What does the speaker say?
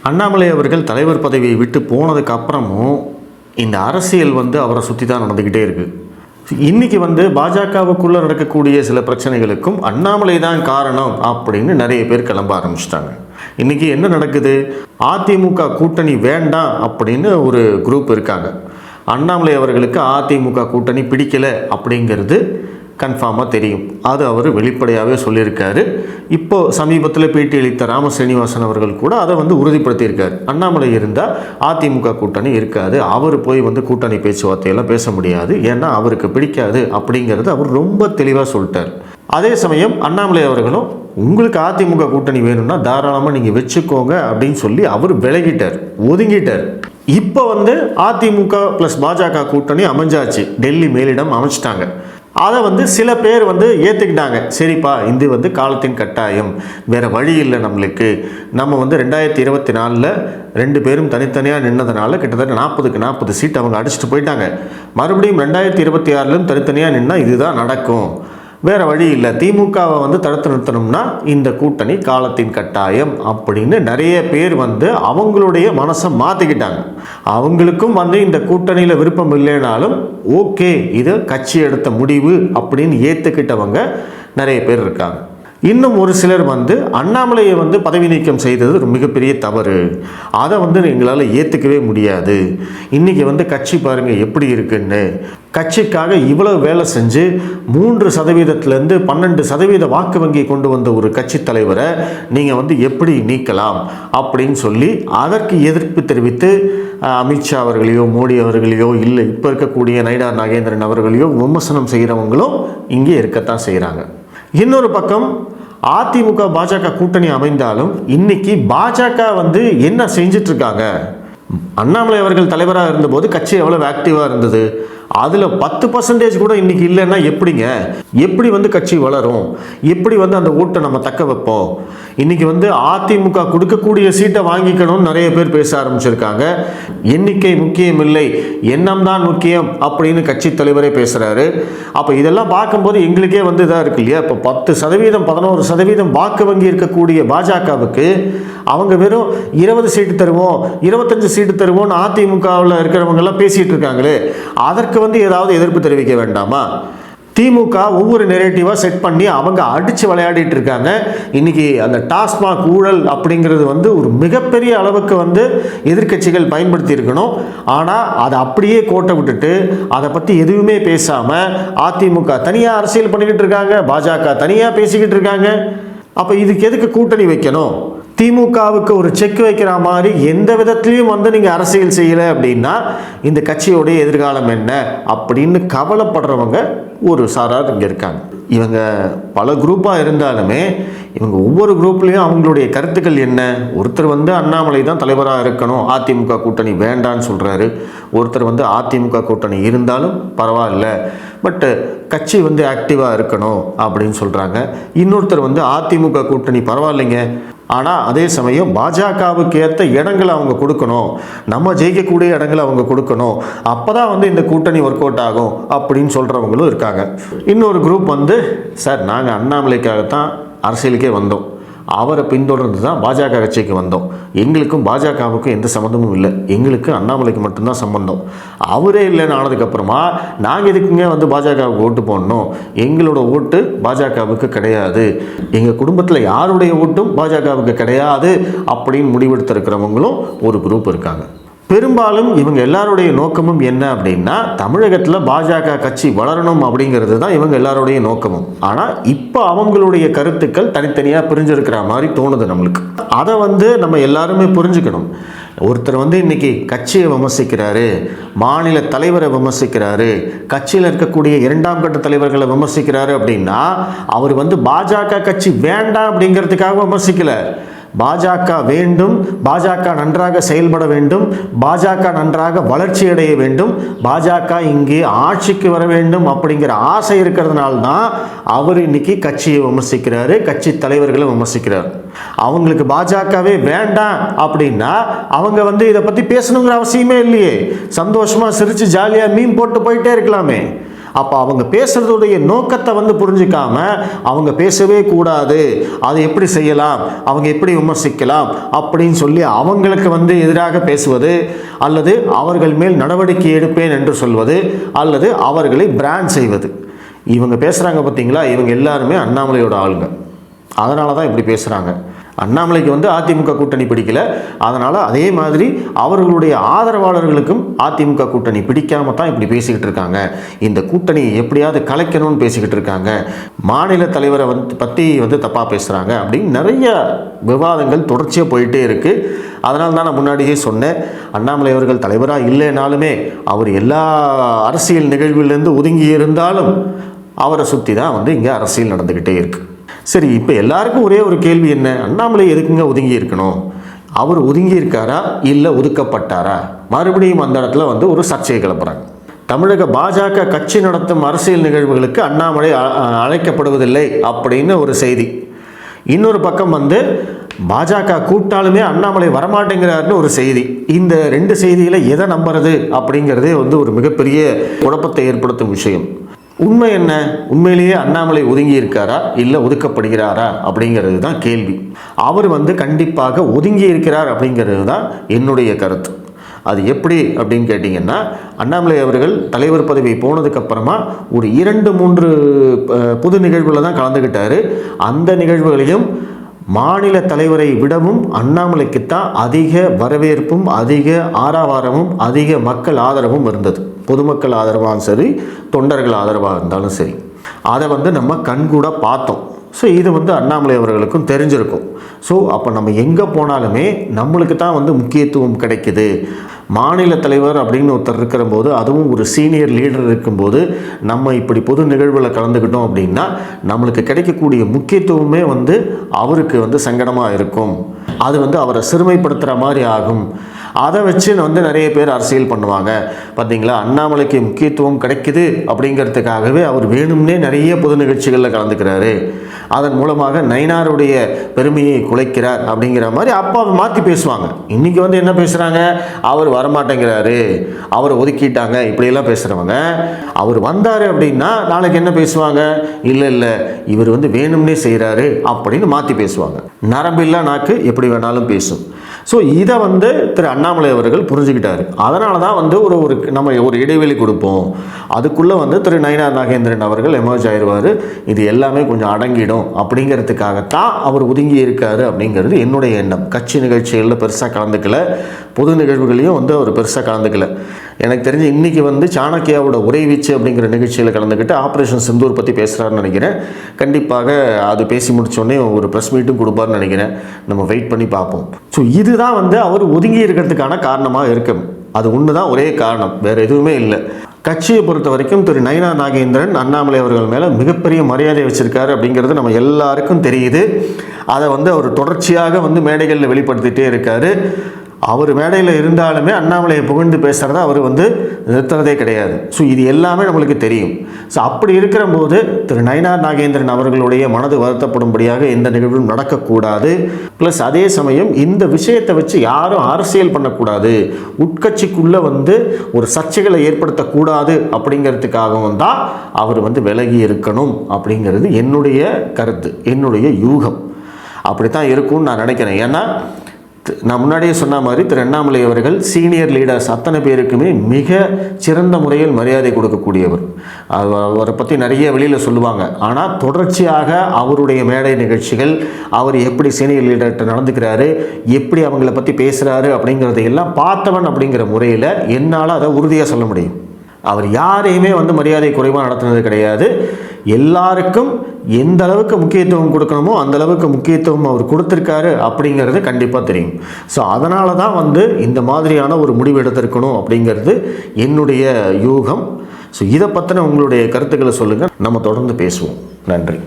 அண்ணாமலை அவர்கள் தலைவர் பதவியை விட்டு போனதுக்கு அப்புறமும் இந்த அரசியல் அவரை சுற்றி தான் நடந்துக்கிட்டே இருக்குது. இன்றைக்கி பாஜகவுக்குள்ளே நடக்கக்கூடிய சில பிரச்சனைகளுக்கும் அண்ணாமலை தான் காரணம் அப்படின்னு நிறைய பேர் கிளம்ப ஆரம்பிச்சிட்டாங்க. இன்றைக்கி என்ன நடக்குது? அதிமுக கூட்டணி வேண்டாம் அப்படின்னு ஒரு குரூப் இருக்காங்க. அண்ணாமலை அவர்களுக்கு அதிமுக கூட்டணி பிடிக்கலை அப்படிங்கிறது கன்ஃபார்மாக தெரியும். அது அவர் வெளிப்படையாகவே சொல்லியிருக்காரு. இப்போது சமீபத்தில் பேட்டி அளித்த ராம சீனிவாசன் அவர்கள் கூட அதை உறுதிப்படுத்தியிருக்கார். அண்ணாமலை இருந்தால் அதிமுக கூட்டணி இருக்காது, அவர் போய் கூட்டணி பேச்சுவார்த்தையெல்லாம் பேச முடியாது, ஏன்னா அவருக்கு பிடிக்காது அப்படிங்கிறது அவர் ரொம்ப தெளிவாக சொல்லிட்டார். அதே சமயம் அண்ணாமலை அவர்களும் உங்களுக்கு அதிமுக கூட்டணி வேணும்னா தாராளமாக நீங்கள் வச்சுக்கோங்க அப்படின்னு சொல்லி அவர் விலகிட்டார், ஒதுங்கிட்டார். இப்போ அதிமுக ப்ளஸ் பாஜக கூட்டணி அமைஞ்சாச்சு, டெல்லி மேலிடம் அமைச்சிட்டாங்க. அதை சில பேர் ஏற்றுக்கிட்டாங்க. சரிப்பா, இது காலத்தின் கட்டாயம், வேறு வழி இல்லை நம்மளுக்கு. நம்ம 2024 2 பேரும் தனித்தனியாக நின்னதுனால கிட்டத்தட்ட 40க்கு 40 சீட் அவங்க அடிச்சுட்டு போயிட்டாங்க. மறுபடியும் 2026 தனித்தனியாக நின்னால் இதுதான் நடக்கும், வேறு வழி இல்லை. திமுகவை தடுத்து நிறுத்தணும்னா இந்த கூட்டணி காலத்தின் கட்டாயம் அப்படின்னு நிறைய பேர் அவங்களுடைய மனசை மாற்றிக்கிட்டாங்க. அவங்களுக்கும் இந்த கூட்டணியில் விருப்பம் இல்லைனாலும் ஓகே, இது கட்சி எடுத்த முடிவு அப்படின்னு ஏற்றுக்கிட்டவங்க நிறைய பேர் இருக்காங்க. இன்னும் ஒரு சிலர் அண்ணாமலையை பதவி நீக்கம் செய்தது ஒரு மிகப்பெரிய தவறு, அதை எங்களால் ஏற்றுக்கவே முடியாது. இன்றைக்கி கட்சி பாருங்கள் எப்படி இருக்குன்னு, கட்சிக்காக இவ்வளவு வேலை செஞ்சு 3%லேருந்து 12% வாக்கு வங்கி கொண்டு வந்த ஒரு கட்சி தலைவரை நீங்கள் எப்படி நீக்கலாம் அப்படின்னு சொல்லி அதற்கு எதிர்ப்பு தெரிவித்து அமித்ஷா அவர்களையோ மோடி அவர்களையோ இல்லை இப்போ இருக்கக்கூடிய நயினார் நாகேந்திரன் அவர்களையோ விமர்சனம் செய்கிறவங்களும் இங்கே இருக்கத்தான் செய்கிறாங்க. இன்னொரு பக்கம் அதிமுக பாஜக கூட்டணி அமைந்தாலும் இன்னைக்கு பாஜக என்ன செஞ்சிட்டு இருக்காங்க? அண்ணாமலை அவர்கள் தலைவராக இருந்தபோது கட்சி எவ்வளவு ஆக்டிவாக இருந்தது, அதில் 10% கூட இன்னைக்கு இல்லைன்னா எப்படிங்க? எப்படி கட்சி வளரும்? எப்படி அந்த ஓட்டை நம்ம தக்க வைப்போம்? இன்னைக்கு அதிமுக கொடுக்கக்கூடிய சீட்டை வாங்கிக்கணும்னு நிறைய பேர் பேச ஆரம்பிச்சிருக்காங்க. எண்ணிக்கை முக்கியம் இல்லை, எண்ணம் தான் முக்கியம் அப்படின்னு கட்சி தலைவரே பேசுகிறாரு. அப்போ இதெல்லாம் பார்க்கும்போது எங்களுக்கே இதாக இருக்கு இல்லையா? இப்போ 10%, 11% வாக்கு வங்கி இருக்கக்கூடிய பாஜகவுக்கு அவங்க வெறும் 20 சீட்டு தருவோம், 25 சீட்டு தருவோம்னு அதிமுகவில் இருக்கிறவங்கெல்லாம் பேசிகிட்டு இருக்காங்களே, அதற்கு ஏதாவது எதிர்ப்பு தெரிவிக்க வேண்டாமா? திமுக ஒவ்வொரு நெரேட்டிவாக செட் பண்ணி அவங்க அடித்து விளையாடிட்டு இருக்காங்க. இன்றைக்கி அந்த டாஸ்மாக் ஊழல் அப்படிங்கிறது ஒரு மிகப்பெரிய அளவுக்கு எதிர்க்கட்சிகள் பயன்படுத்தி இருக்கணும். ஆனால் அதை அப்படியே கோட்டை விட்டுட்டு அதை பற்றி எதுவுமே பேசாமல் அதிமுக தனியாக அரசியல் பண்ணிக்கிட்டு இருக்காங்க, பாஜக தனியாக பேசிக்கிட்டு இருக்காங்க. அப்போ இதுக்கு எதுக்கு கூட்டணி வைக்கணும்? திமுகவுக்கு ஒரு செக் வைக்கிற மாதிரி எந்த விதத்துலையும் நீங்கள் அரசியல் செய்யலை அப்படின்னா இந்த கட்சியோடைய எதிர்காலம் என்ன அப்படின்னு கவலைப்படுறவங்க ஒரு சாரார் இங்கே இருக்காங்க. இவங்க பல குரூப்பாக இருந்தாலுமே இவங்க ஒவ்வொரு குரூப்லேயும் அவங்களுடைய கருத்துக்கள் என்ன? ஒருத்தர் அண்ணாமலை தான் தலைவராக இருக்கணும், அதிமுக கூட்டணி வேண்டான்னு சொல்கிறாரு. ஒருத்தர் அதிமுக கூட்டணி இருந்தாலும் பரவாயில்ல, பட்டு கட்சி ஆக்டிவாக இருக்கணும் அப்படின்னு சொல்கிறாங்க. இன்னொருத்தர் அதிமுக கூட்டணி பரவாயில்லைங்க, ஆனால் அதே சமயம் பாஜகவுக்கு ஏற்ற இடங்களை அவங்க கொடுக்கணும், நம்ம ஜெயிக்கக்கூடிய இடங்களை அவங்க கொடுக்கணும், அப்போ தான் இந்த கூட்டணி ஒர்க் அவுட் ஆகும் அப்படின்னு சொல்கிறவங்களும் இருக்காங்க. இன்னொரு குரூப் சார் நாங்கள் அண்ணாமலைக்காகத்தான் அரசியலுக்கே வந்தோம், அவரை பின்தொடர்ந்து தான் பாஜக கட்சிக்கு வந்தோம், எங்களுக்கும் பாஜகவுக்கும் எந்த சம்மந்தமும் இல்லை, எங்களுக்கு அண்ணாமலைக்கு மட்டும்தான் சம்பந்தம், அவரே இல்லைன்னு ஆனதுக்கப்புறமா நாங்கள் எதுக்குங்க பாஜகவுக்கு ஓட்டு போடணும், எங்களோட ஓட்டு பாஜகவுக்கு கிடையாது, எங்கள் குடும்பத்தில் யாருடைய ஓட்டும் பாஜகவுக்கு கிடையாது அப்படின்னு முடிவெடுத்திருக்கிறவங்களும் ஒரு குரூப் இருக்காங்க. பெரும்பாலும் இவங்க எல்லாருடைய நோக்கமும் என்ன அப்படின்னா தமிழகத்தில் பாஜக கட்சி வளரணும் அப்படிங்கிறது தான் இவங்க எல்லாருடைய நோக்கமும். ஆனால் இப்போ அவங்களுடைய கருத்துக்கள் தனித்தனியாக பிரிஞ்சிருக்கிற மாதிரி தோணுது நம்மளுக்கு. அதை நம்ம எல்லாருமே புரிஞ்சுக்கணும். ஒருத்தர் இன்னைக்கு கட்சியை விமர்சிக்கிறாரு, மாநில தலைவரை விமர்சிக்கிறாரு, கட்சியில் இருக்கக்கூடிய 2ஆம் கட்ட தலைவர்களை விமர்சிக்கிறாரு அப்படின்னா அவர் பாஜக கட்சி வேண்டாம் அப்படிங்கிறதுக்காக விமர்சிக்கல. பாஜக வேண்டும், பாஜக நன்றாக செயல்பட வேண்டும், பாஜக நன்றாக வளர்ச்சி அடைய வேண்டும், பாஜக இங்கே ஆட்சிக்கு வர வேண்டும் அப்படிங்கிற ஆசை இருக்கிறதுனால தான் அவர் இன்னைக்கு கட்சியை விமர்சிக்கிறாரு, கட்சி தலைவர்களை விமர்சிக்கிறார். அவங்களுக்கு பாஜகவே வேண்டாம் அப்படின்னா அவங்க இதை பற்றி பேசணுங்கிற அவசியமே இல்லையே, சந்தோஷமாக சிரித்து ஜாலியாக மீன் போட்டு போயிட்டே இருக்கலாமே. அப்போ அவங்க பேசுறதுடைய நோக்கத்தை வந்து புரிஞ்சுக்காம அவங்க பேசவே கூடாது, அதை எப்படி செய்யலாம், அவங்க எப்படி விமர்சிக்கலாம் அப்படின்னு சொல்லி அவங்களுக்கு வந்து எதிராக பேசுவது, அல்லது அவர்கள் மேல் நடவடிக்கை எடுப்பேன் என்று சொல்வது, அல்லது அவர்களை பிராண்ட் செய்வது. இவங்க பேசுகிறாங்க பார்த்தீங்களா, இவங்க எல்லாருமே அண்ணாமலையோட ஆளுங்க. அதனால தான் இப்படி பேசுகிறாங்க. அண்ணாமலைக்கு வந்து அதிமுக கூட்டணி பிடிக்கல, அதனால் அதே மாதிரி அவர்களுடைய ஆதரவாளர்களுக்கும் அதிமுக கூட்டணி பிடிக்காம தான் இப்படி பேசிக்கிட்டு இருக்காங்க. இந்த கூட்டணியை எப்படியாவது கலைக்கணும்னு பேசிக்கிட்டு இருக்காங்க. மாநில தலைவரை பற்றி வந்து தப்பாக பேசுகிறாங்க அப்படின்னு நிறைய விவாதங்கள் தொடர்ச்சியாக போயிட்டே இருக்குது. அதனால தான் நான் முன்னாடியே சொன்னேன், அண்ணாமலை அவர்கள் தலைவராக இல்லைனாலுமே அவர் எல்லா அரசியல் நிகழ்விலேருந்து ஒதுங்கி இருந்தாலும் அவரை சுற்றி தான் வந்து இங்கே அரசியல் நடந்துக்கிட்டே இருக்குது. சரி, இப்போ எல்லாருக்கும் ஒரே ஒரு கேள்வி என்ன, அண்ணாமலை எதுக்குங்க ஒதுங்கி இருக்கணும்? அவர் ஒதுங்கி இருக்காரா இல்லை ஒதுக்கப்பட்டாரா? மறுபடியும் அந்த இடத்துல வந்து ஒரு சர்ச்சையை கிளப்புறாங்க. தமிழக பாஜக கட்சி நடத்தும் அரசியல் நிகழ்வுகளுக்கு அண்ணாமலை அழைக்கப்படுவதில்லை அப்படின்னு ஒரு செய்தி. இன்னொரு பக்கம் வந்து பாஜக கூப்பிட்டாலுமே அண்ணாமலை வரமாட்டேங்கிறாருன்னு ஒரு செய்தி. இந்த ரெண்டு செய்தியில் எதை நம்புறது அப்படிங்கிறதே வந்து ஒரு மிகப்பெரிய குழப்பத்தை ஏற்படுத்தும் விஷயம். உண்மை என்ன? உண்மையிலேயே அண்ணாமலை ஒதுங்கி இருக்காரா இல்லை ஒதுக்கப்படுகிறாரா அப்படிங்கிறது தான் கேள்வி. அவர் வந்து கண்டிப்பாக ஒதுங்கி இருக்கிறார் அப்படிங்கிறது தான் என்னுடைய கருத்து. அது எப்படி அப்படின்னு கேட்டிங்கன்னா, அண்ணாமலை அவர்கள் தலைவர் பதவி போனதுக்கப்புறமா ஒரு 2-3 பொது நிகழ்வுகளில் தான் கலந்துக்கிட்டார். அந்த நிகழ்வுகளையும் மாநில தலைவரை விடவும் அண்ணாமலைக்குத்தான் அதிக வரவேற்பும் அதிக ஆரவாரமும் அதிக மக்கள் ஆதரவும் இருந்தது. பொதுமக்கள் ஆதரவாகவும் சரி, தொண்டர்கள் ஆதரவாக இருந்தாலும் சரி, அதை வந்து நம்ம கண்கூட பார்த்தோம். ஸோ இது வந்து அண்ணாமலை அவர்களுக்கும் தெரிஞ்சிருக்கும். ஸோ அப்போ நம்ம எங்கே போனாலுமே நம்மளுக்கு தான் வந்து முக்கியத்துவம் கிடைக்குது. மாநில தலைவர் அப்படின்னு ஒருத்தர் இருக்கிற போது, அதுவும் ஒரு சீனியர் லீடர் இருக்கும்போது, நம்ம இப்படி பொது நிகழ்வில் கலந்துக்கிட்டோம் அப்படின்னா நம்மளுக்கு கிடைக்கக்கூடிய முக்கியத்துவமே வந்து அவருக்கு வந்து சங்கடமாக இருக்கும். அது வந்து அவரை சிறுமைப்படுத்துகிற மாதிரி ஆகும். அதை வச்சு வந்து நிறைய பேர் அரசியல் பண்ணுவாங்க. பார்த்தீங்களா, அண்ணாமலைக்கு முக்கியத்துவம் கிடைக்குது அப்படிங்கிறதுக்காகவே அவர் வேணும்னே நிறைய பொது நிகழ்ச்சிகளில் கலந்துக்கிறாரு, அதன் மூலமாக நயினாருடைய பெருமையை குலைக்கிறார் அப்படிங்கிற மாதிரி அப்போ மாற்றி பேசுவாங்க. இன்றைக்கி வந்து என்ன பேசுகிறாங்க, அவர் வரமாட்டேங்கிறாரு, அவரை ஒதுக்கிட்டாங்க, இப்படியெல்லாம் பேசுகிறவங்க அவர் வந்தார் அப்படின்னா நாளைக்கு என்ன பேசுவாங்க, இல்லை இவர் வந்து வேணும்னே செய்கிறாரு அப்படின்னு மாற்றி பேசுவாங்க. நரம்பில்லா நாக்கு எப்படி வேணாலும் பேசும். ஸோ இதை வந்து திரு அண்ணாமலை அவர்கள் புரிஞ்சுக்கிட்டாரு. அதனால தான் வந்து நம்ம ஒரு இடைவெளி கொடுப்போம், அதுக்குள்ளே வந்து திரு நயினார் நாகேந்திரன் அவர்கள் எமர்ஜ் ஆயிடுவார், இது எல்லாமே கொஞ்சம் அடங்கிடும் அப்படிங்கிறதுக்காகத்தான் அவர் ஒதுங்கி இருக்காரு அப்படிங்கிறது என்னுடைய எண்ணம். கட்சி நிகழ்ச்சிகளில் பெருசாக கலந்துக்கல, பொது நிகழ்வுகளையும் வந்து அவர் பெருசாக கலந்துக்கல. எனக்கு தெரிஞ்சு இன்றைக்கி வந்து சாணக்கியாவோட உரை வீச்சு அப்படிங்கிற நிகழ்ச்சியில் கலந்துக்கிட்டு ஆப்ரேஷன் சிந்தூர் பற்றி பேசுகிறாருன்னு நினைக்கிறேன். கண்டிப்பாக அது பேசி முடித்தோடனே ஒரு ப்ரெஸ் மீட்டும் கொடுப்பார்னு நினைக்கிறேன். நம்ம வெயிட் பண்ணி பார்ப்போம். ஸோ இதுதான் வந்து அவர் ஒதுங்கி இருக்கிறதுக்கான காரணமாக இருக்கும். அது ஒன்று தான் ஒரே காரணம், வேறு எதுவுமே இல்லை. கட்சியை பொறுத்த வரைக்கும் திரு நயினார் நாகேந்திரன் அண்ணாமலை அவர்கள் மேலே மிகப்பெரிய மரியாதை வச்சுருக்காரு அப்படிங்கிறது நம்ம எல்லாருக்கும் தெரியுது. அதை வந்து அவர் தொடர்ச்சியாக வந்து மேடைகளில் வெளிப்படுத்திகிட்டே இருக்கார். அவர் மேடையில் இருந்தாலுமே அண்ணாமலையை புகழ்ந்து பேசுகிறத அவர் வந்து நிறுத்துறதே கிடையாது. ஸோ இது எல்லாமே நம்மளுக்கு தெரியும். ஸோ அப்படி இருக்கிற போது திரு நயினார் நாகேந்திரன் அவர்களுடைய மனது வருத்தப்படும்படியாக எந்த நிகழ்வும் நடக்கக்கூடாது. ப்ளஸ் அதே சமயம் இந்த விஷயத்தை வச்சு யாரும் அரசியல் பண்ணக்கூடாது, உட்கட்சிக்குள்ளே வந்து ஒரு சர்ச்சைகளை ஏற்படுத்தக்கூடாது அப்படிங்கிறதுக்காகவும் தான் அவர் வந்து விலகி இருக்கணும் அப்படிங்கிறது என்னுடைய கருத்து, என்னுடைய யூகம். அப்படித்தான் இருக்கும்னு நான் நினைக்கிறேன். ஏன்னா நான் முன்னாடியே சொன்ன மாதிரி திரு அண்ணாமலை அவர்கள் சீனியர் லீடர்ஸ் அத்தனை பேருக்குமே மிக சிறந்த முறையில் மரியாதை கொடுக்கக்கூடியவர். அவரை பற்றி நிறைய வெளியில் சொல்லுவாங்க. ஆனால் தொடர்ச்சியாக அவருடைய மேடை நிகழ்ச்சிகள், அவர் எப்படி சீனியர் லீடர்கிட்ட நடந்துக்கிறாரு, எப்படி அவங்கள பற்றி பேசுகிறாரு அப்படிங்கிறதையெல்லாம் பார்த்தவன் அப்படிங்கிற முறையில் என்னால் அதை உறுதியாக சொல்ல முடியும். அவர் யாரையுமே வந்து மரியாதை குறைவாக நடத்துனது கிடையாது. எல்லாருக்கும் எந்த அளவுக்கு முக்கியத்துவம் கொடுக்கணுமோ அந்த அளவுக்கு முக்கியத்துவம் அவர் கொடுத்துருக்காரு அப்படிங்கிறது கண்டிப்பாக தெரியும். ஸோ அதனால தான் வந்து இந்த மாதிரியான ஒரு முடிவு எடுத்திருக்கணும் அப்படிங்கிறது என்னுடைய யூகம். ஸோ இதை பற்றின உங்களுடைய கருத்துக்களை சொல்லுங்கள், நம்ம தொடர்ந்து பேசுவோம். நன்றி.